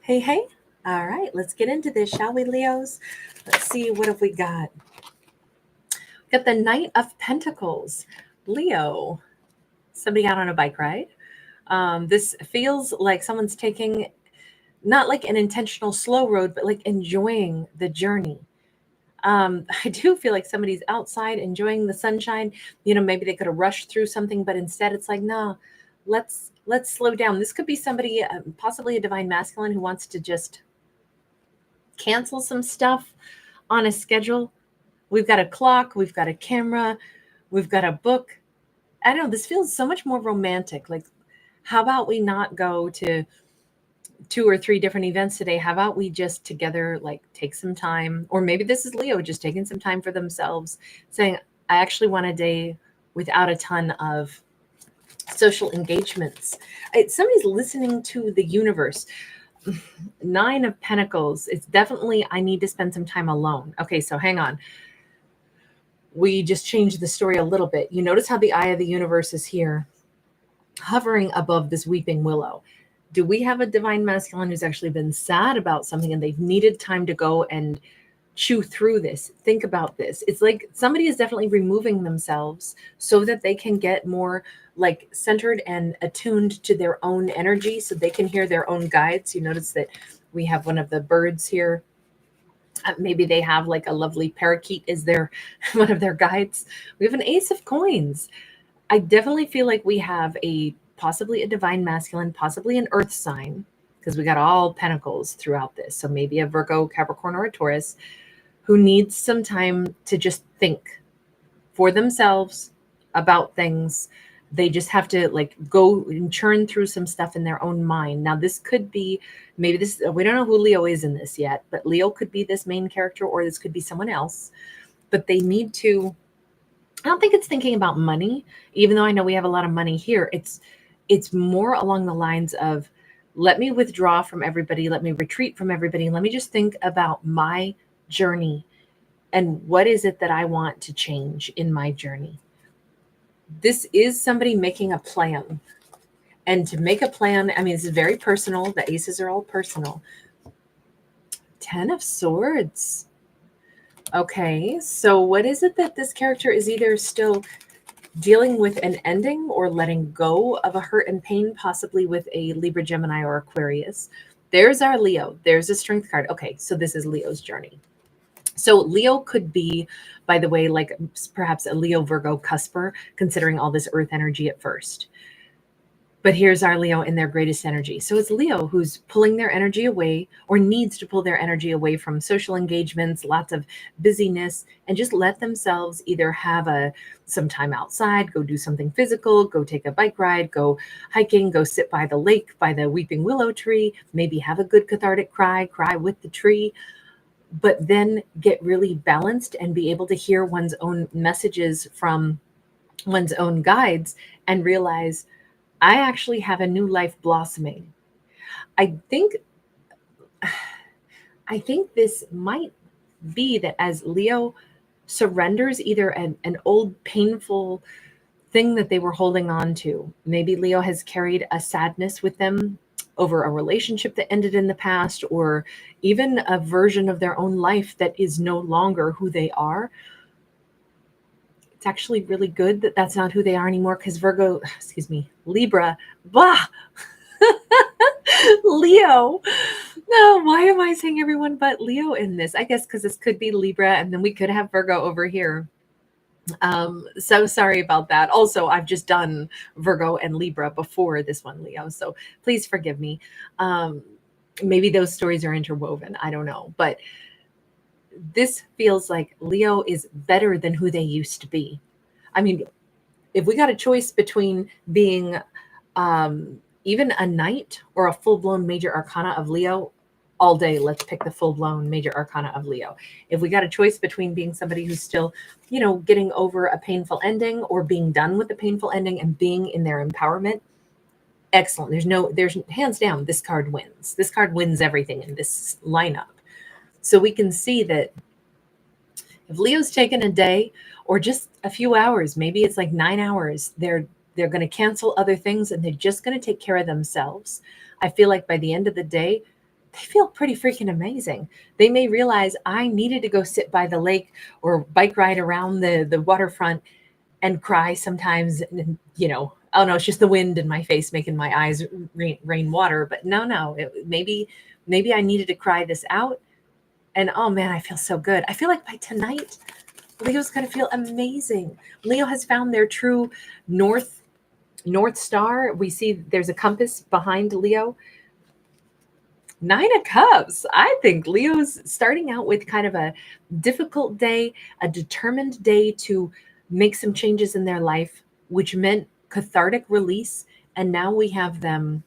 Hey, hey. All right, let's get into this, shall we, Leos? Let's see, what have we got? Got the Knight of Pentacles. Leo, somebody out on a bike ride. This feels like someone's taking not like an intentional slow road, but like enjoying the journey. I do feel like somebody's outside enjoying the sunshine. Maybe they could have rushed through something, but instead it's like, no, let's slow down. This could be somebody, possibly a divine masculine, who wants to just cancel some stuff on a schedule. We've got a clock, we've got a camera, we've got a book. I don't know, this feels so much more romantic. Like, how about we not go to 2 or 3 different events today? How about we just together, like, take some time? Or maybe this is Leo just taking some time for themselves, saying, I actually want a day without a ton of social engagements. Somebody's listening to the universe. 9 of Pentacles. It's definitely, I need to spend some time alone. Okay, so hang on. We just changed the story a little bit. You notice how the eye of the universe is here, hovering above this weeping willow. Do we have a divine masculine who's actually been sad about something and they've needed time to go and chew through this, think about this? It's like somebody is definitely removing themselves so that they can get more like centered and attuned to their own energy, so they can hear their own guides. You notice that we have one of the birds here. Maybe they have like a lovely parakeet is their one of their guides. We have an ace of coins. I definitely feel like we have possibly a divine masculine, possibly an earth sign, because we got all pentacles throughout this. So maybe a Virgo, Capricorn, or a Taurus who needs some time to just think for themselves about things. They just have to like go and churn through some stuff in their own mind. Now, this could be, maybe this, we don't know who Leo is in this yet, but Leo could be this main character, or this could be someone else. But they need to, I don't think it's thinking about money, even though I know we have a lot of money here. It's more along the lines of, let me withdraw from everybody, let me retreat from everybody, let me just think about my journey and what is it that I want to change in my journey. This is somebody making a plan. And to make a plan, I mean, this is very personal. The aces are all personal. 10 of Swords. Okay, so what is it that this character is either still dealing with an ending or letting go of a hurt and pain, possibly with a Libra, Gemini, or Aquarius? There's our Leo. There's a strength card. Okay, so this is Leo's journey. So Leo could be, by the way, like perhaps a Leo Virgo cusper, considering all this earth energy at first. But here's our Leo in their greatest energy. So it's Leo who's pulling their energy away, or needs to pull their energy away from social engagements, lots of busyness, and just let themselves either have some time outside, go do something physical, go take a bike ride, go hiking, go sit by the lake, by the weeping willow tree, maybe have a good cathartic cry with the tree, but then get really balanced and be able to hear one's own messages from one's own guides and realize, I actually have a new life blossoming. I think this might be that as Leo surrenders either an old painful thing that they were holding on to. Maybe Leo has carried a sadness with them over a relationship that ended in the past, or even a version of their own life that is no longer who they are. It's actually really good that that's not who they are anymore, because Libra, blah, Leo. No, why am I saying everyone but Leo in this? I guess because this could be Libra, and then we could have Virgo over here. So sorry about that. Also, I've just done Virgo and Libra before this one, Leo, so please forgive me. Maybe those stories are interwoven. I don't know, but this feels like Leo is better than who they used to be. I mean, if we got a choice between being even a knight or a full-blown major arcana of Leo, all day, let's pick the full-blown major arcana of Leo. If we got a choice between being somebody who's still, getting over a painful ending, or being done with the painful ending and being in their empowerment, excellent. There's hands down, this card wins. This card wins everything in this lineup. So we can see that if Leo's taken a day or just a few hours, maybe it's like 9 hours, they're going to cancel other things and they're just going to take care of themselves. I feel like by the end of the day, they feel pretty freaking amazing. They may realize I needed to go sit by the lake or bike ride around the waterfront and cry sometimes. And, oh no, it's just the wind in my face making my eyes rain water. But no, maybe I needed to cry this out. And oh man, I feel so good. I feel like by tonight, Leo's going to feel amazing. Leo has found their true North Star. We see there's a compass behind Leo. 9 of Cups. I think Leo's starting out with kind of a difficult day, a determined day to make some changes in their life, which meant cathartic release. And now we have them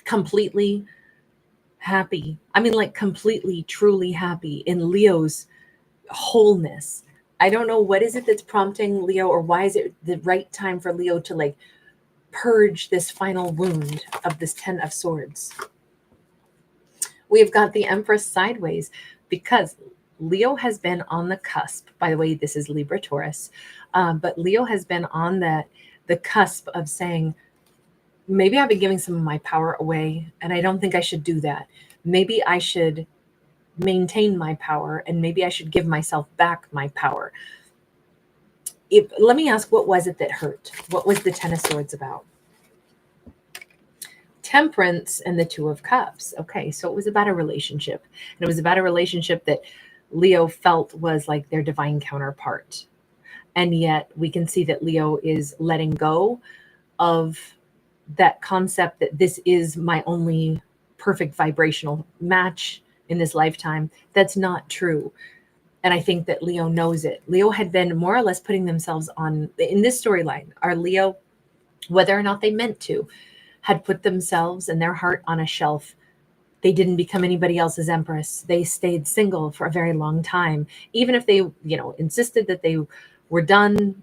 completely happy. I mean, like completely, truly happy in Leo's wholeness. I don't know what is it that's prompting Leo, or why is it the right time for Leo to like purge this final wound of this 10 of Swords. We've got the Empress sideways because Leo has been on the cusp. By the way, this is Libra Taurus, but Leo has been on the cusp of saying, maybe I've been giving some of my power away, and I don't think I should do that. Maybe I should maintain my power, and maybe I should give myself back my power. Let me ask, what was it that hurt? What was the 10 of Swords about? Temperance and the 2 of Cups. Okay, so it was about a relationship. And it was about a relationship that Leo felt was like their divine counterpart. And yet we can see that Leo is letting go of that concept that this is my only perfect vibrational match in this lifetime. That's not true. And I think that Leo knows it. Leo had been more or less putting themselves on, in this storyline, our Leo, whether or not they meant to, had put themselves and their heart on a shelf. They didn't become anybody else's empress. They stayed single for a very long time. Even if they, insisted that they were done,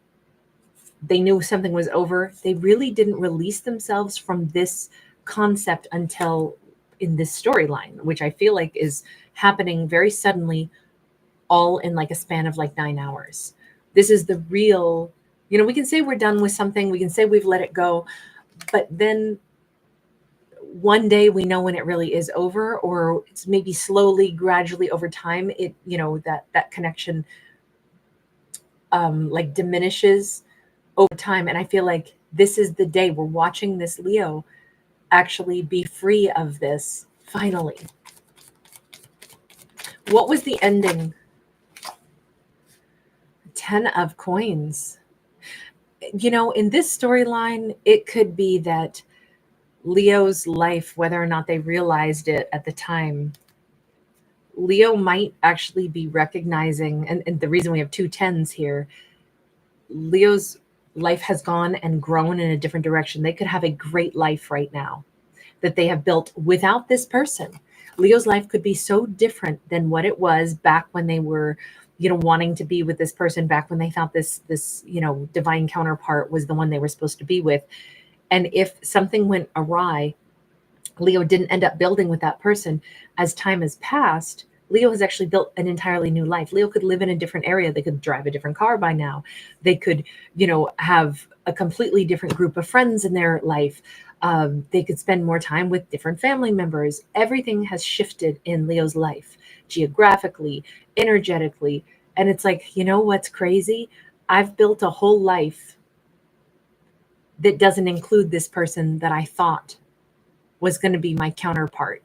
they knew something was over, they really didn't release themselves from this concept until in this storyline, which I feel like is happening very suddenly, all in like a span of like 9 hours. This is the real, we can say we're done with something, we can say we've let it go, but then one day we know when it really is over, or it's maybe slowly, gradually over time, it, that connection like diminishes over time. And I feel like this is the day we're watching this Leo actually be free of this finally. What was the ending? 10 of Coins. In this storyline, it could be that Leo's life, whether or not they realized it at the time, Leo might actually be recognizing, and the reason we have 2 10s here, Leo's life has gone and grown in a different direction. They could have a great life right now that they have built without this person. Leo's life could be so different than what it was back when they were, wanting to be with this person, back when they thought this divine counterpart was the one they were supposed to be with. And if something went awry, Leo didn't end up building with that person. As time has passed, Leo has actually built an entirely new life. Leo could live in a different area. They could drive a different car by now. They could, have a completely different group of friends in their life. They could spend more time with different family members. Everything has shifted in Leo's life, geographically, energetically. And it's like, what's crazy? I've built a whole life that doesn't include this person that I thought was going to be my counterpart.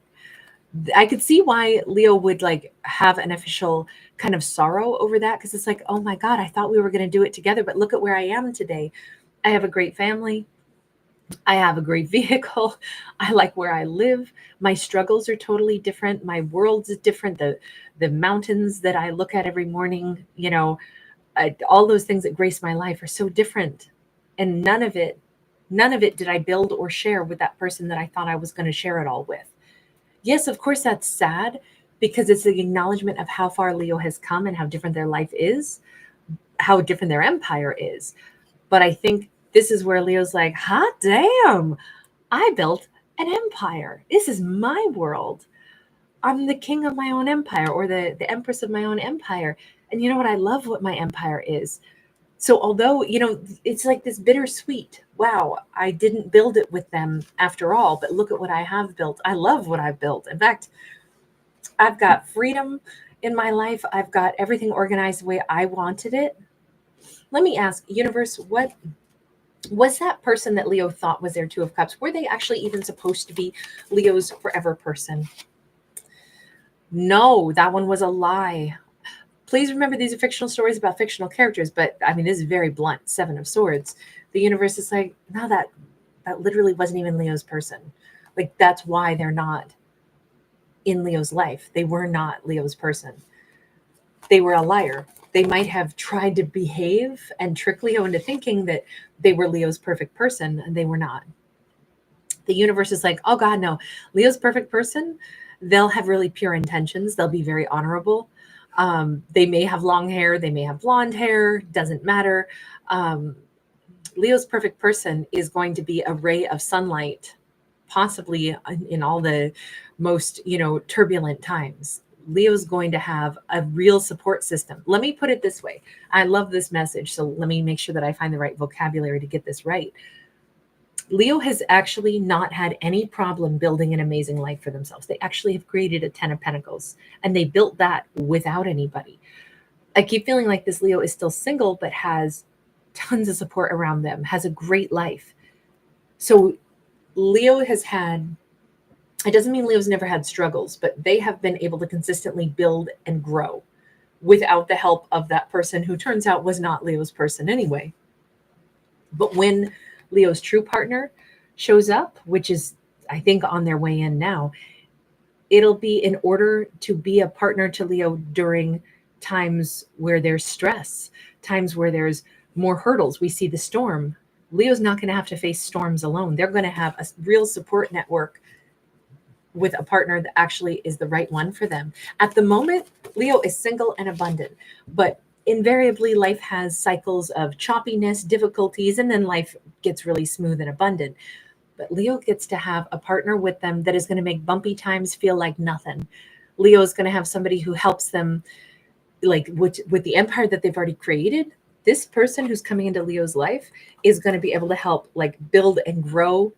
I could see why Leo would like have an official kind of sorrow over that, because it's like, oh my God, I thought we were going to do it together, but look at where I am today. I have a great family. I have a great vehicle. I like where I live. My struggles are totally different. My world is different. The mountains that I look at every morning, all those things that grace my life are so different. And none of it did I build or share with that person that I thought I was going to share it all with. Yes, of course, that's sad, because it's the acknowledgement of how far Leo has come and how different their life is, how different their empire is. But I think this is where Leo's like, hot damn, I built an empire. This is my world. I'm the king of my own empire, or the empress of my own empire. And you know what? I love what my empire is. So although, it's like this bittersweet, wow, I didn't build it with them after all, but look at what I have built. I love what I've built. In fact, I've got freedom in my life. I've got everything organized the way I wanted it. Let me ask, universe, what was that person that Leo thought was their Two of Cups? Were they actually even supposed to be Leo's forever person? No, that one was a lie. Please remember, these are fictional stories about fictional characters, but I mean, this is very blunt. Seven of Swords. The universe is like, no, that literally wasn't even Leo's person. Like, that's why they're not in Leo's life. They were not Leo's person. They were a liar. They might have tried to behave and trick Leo into thinking that they were Leo's perfect person, and they were not. The universe is like, oh God, no, Leo's perfect person. They'll have really pure intentions. They'll be very honorable. They may have long hair. They may have blonde hair. Doesn't matter. Leo's perfect person is going to be a ray of sunlight, possibly in all the most, turbulent times. Leo's going to have a real support system. Let me put it this way. I love this message. So let me make sure that I find the right vocabulary to get this right. Leo has actually not had any problem building an amazing life for themselves. They actually have created a 10 of Pentacles, and they built that without anybody. I keep feeling like this Leo is still single, but has tons of support around them, has a great life. So Leo has had, it doesn't mean Leo's never had struggles, but they have been able to consistently build and grow without the help of that person who turns out was not Leo's person anyway. But when Leo's true partner shows up, which is, I think, on their way in now, it'll be in order to be a partner to Leo during times where there's stress, times where there's more hurdles. We see the storm. Leo's not going to have to face storms alone. They're going to have a real support network with a partner that actually is the right one for them. At the moment, Leo is single and abundant, but invariably life has cycles of choppiness, difficulties, and then life gets really smooth and abundant. But Leo gets to have a partner with them that is going to make bumpy times feel like nothing. Leo is going to have somebody who helps them, like with the empire that they've already created. This person who's coming into Leo's life is going to be able to help like build and grow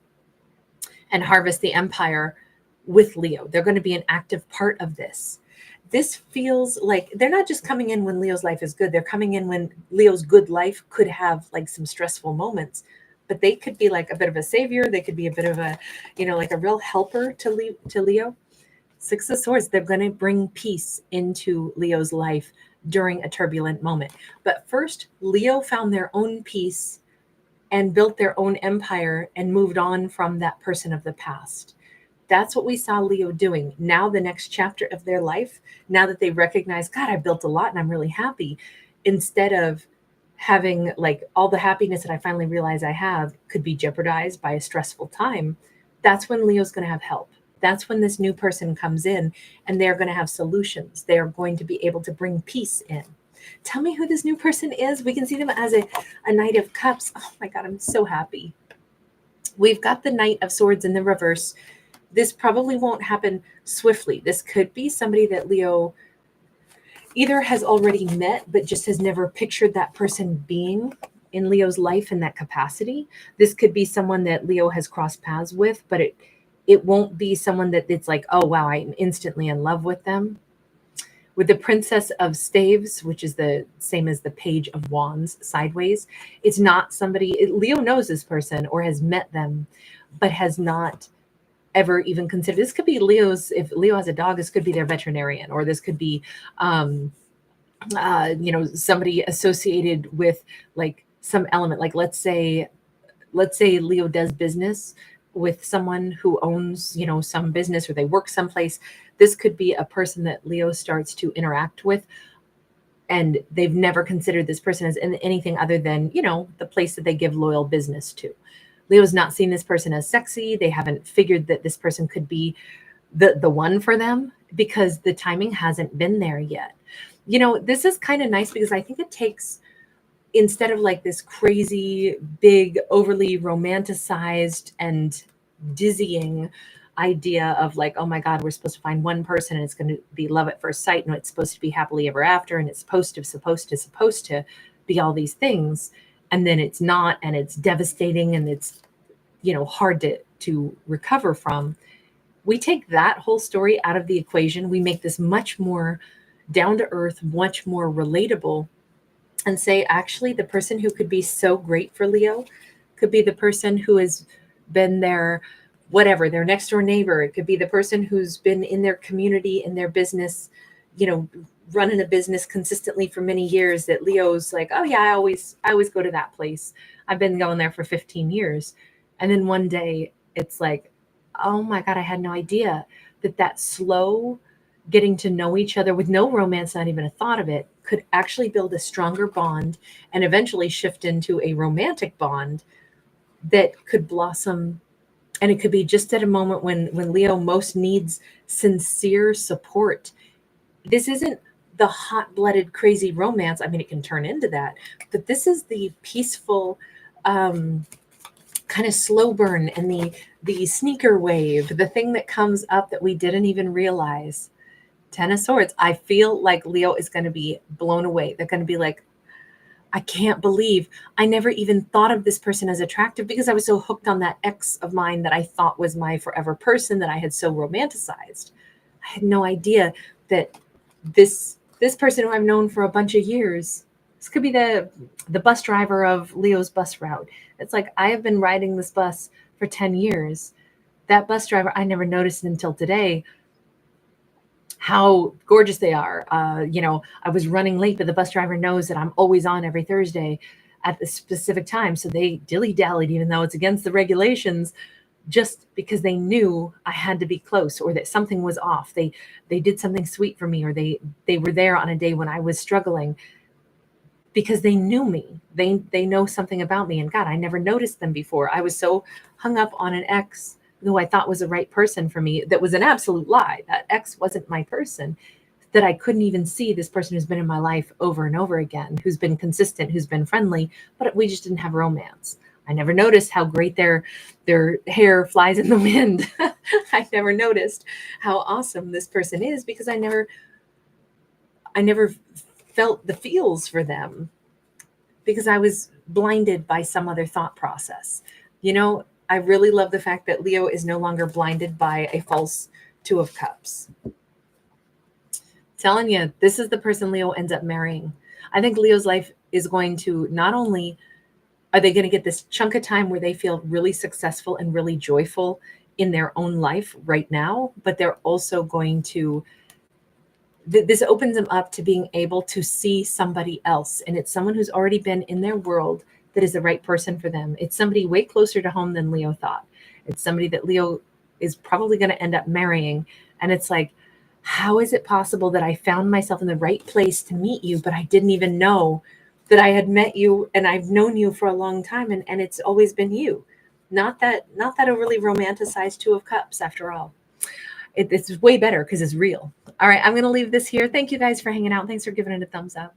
and harvest the empire with Leo. They're going to be an active part of this. This feels like they're not just coming in when Leo's life is good. They're coming in when Leo's good life could have like some stressful moments, but they could be like a bit of a savior. They could be a bit of a, like a real helper to Leo. Six of Swords, they're going to bring peace into Leo's life during a turbulent moment. But first, Leo found their own peace and built their own empire and moved on from that person of the past. That's what we saw Leo doing. Now the next chapter of their life, now that they recognize, God, I built a lot and I'm really happy, instead of having like all the happiness that I finally realize I have could be jeopardized by a stressful time, that's when Leo's going to have help. That's when this new person comes in and they're going to have solutions. They are going to be able to bring peace in. Tell me who this new person is. We can see them as a Knight of Cups. Oh my God, I'm so happy. We've got the Knight of Swords in the reverse. This probably won't happen swiftly. This could be somebody that Leo either has already met, but just has never pictured that person being in Leo's life in that capacity. This could be someone that Leo has crossed paths with, but it won't be someone that it's like, oh, wow, I'm instantly in love with them. With the Princess of Staves, which is the same as the Page of Wands sideways, it's not somebody, Leo knows this person or has met them, but has not ever even considered. This could be Leo's, if Leo has a dog, this could be their veterinarian, or this could be, somebody associated with like some element. Like let's say Leo does business with someone who owns, some business, or they work someplace. This could be a person that Leo starts to interact with, and they've never considered this person as anything other than, the place that they give loyal business to. Leo's not seen this person as sexy. They haven't figured that this person could be the one for them because the timing hasn't been there yet. This is kind of nice because I think it takes, instead of like this crazy, big, overly romanticized and dizzying idea of like, oh my God, we're supposed to find one person and it's going to be love at first sight and it's supposed to be happily ever after and it's supposed to be all these things. And then it's not, and it's devastating, and it's, hard to recover from. We take that whole story out of the equation. We make this much more down to earth, much more relatable, and say, actually, the person who could be so great for Leo could be the person who has been their next door neighbor. It could be the person who's been in their community, in their business, running a business consistently for many years, that Leo's like, oh yeah, I always go to that place. I've been going there for 15 years. And then one day it's like, oh my God, I had no idea that slow getting to know each other with no romance, not even a thought of it, could actually build a stronger bond and eventually shift into a romantic bond that could blossom. And it could be just at a moment when Leo most needs sincere support. This isn't the hot-blooded, crazy romance. I mean, it can turn into that, but this is the peaceful, kind of slow burn, and the sneaker wave, the thing that comes up that we didn't even realize. 10 of Swords. I feel like Leo is going to be blown away. They're going to be like, I can't believe I never even thought of this person as attractive, because I was so hooked on that ex of mine that I thought was my forever person, that I had so romanticized. I had no idea that this person who I've known for a bunch of years, this could be the bus driver of Leo's bus route. It's like, I have been riding this bus for 10 years. That bus driver, I never noticed until today how gorgeous they are. I was running late, but the bus driver knows that I'm always on every Thursday at the specific time. So they dilly-dallied, even though it's against the regulations, just because they knew I had to be close, or that something was off. They did something sweet for me, or they were there on a day when I was struggling, because they knew me. They know something about me. And God, I never noticed them before. I was so hung up on an ex who I thought was the right person for me. That was an absolute lie. That ex wasn't my person, that I couldn't even see this person who's been in my life over and over again, who's been consistent, who's been friendly, but we just didn't have romance. I never noticed how great their hair flies in the wind. I never noticed how awesome this person is, because I never felt the feels for them, because I was blinded by some other thought process. I really love the fact that Leo is no longer blinded by a false Two of Cups. Telling you, this is the person Leo ends up marrying. I think Leo's life is going to, not only are they going to get this chunk of time where they feel really successful and really joyful in their own life right now, but they're also going to, this opens them up to being able to see somebody else. And it's someone who's already been in their world that is the right person for them. It's somebody way closer to home than Leo thought. It's somebody that Leo is probably going to end up marrying. And it's like, how is it possible that I found myself in the right place to meet you, but I didn't even know that I had met you, and I've known you for a long time, and it's always been you. Not that a really romanticized Two of Cups after all. It's way better because it's real. All right, I'm going to leave this here. Thank you guys for hanging out. Thanks for giving it a thumbs up.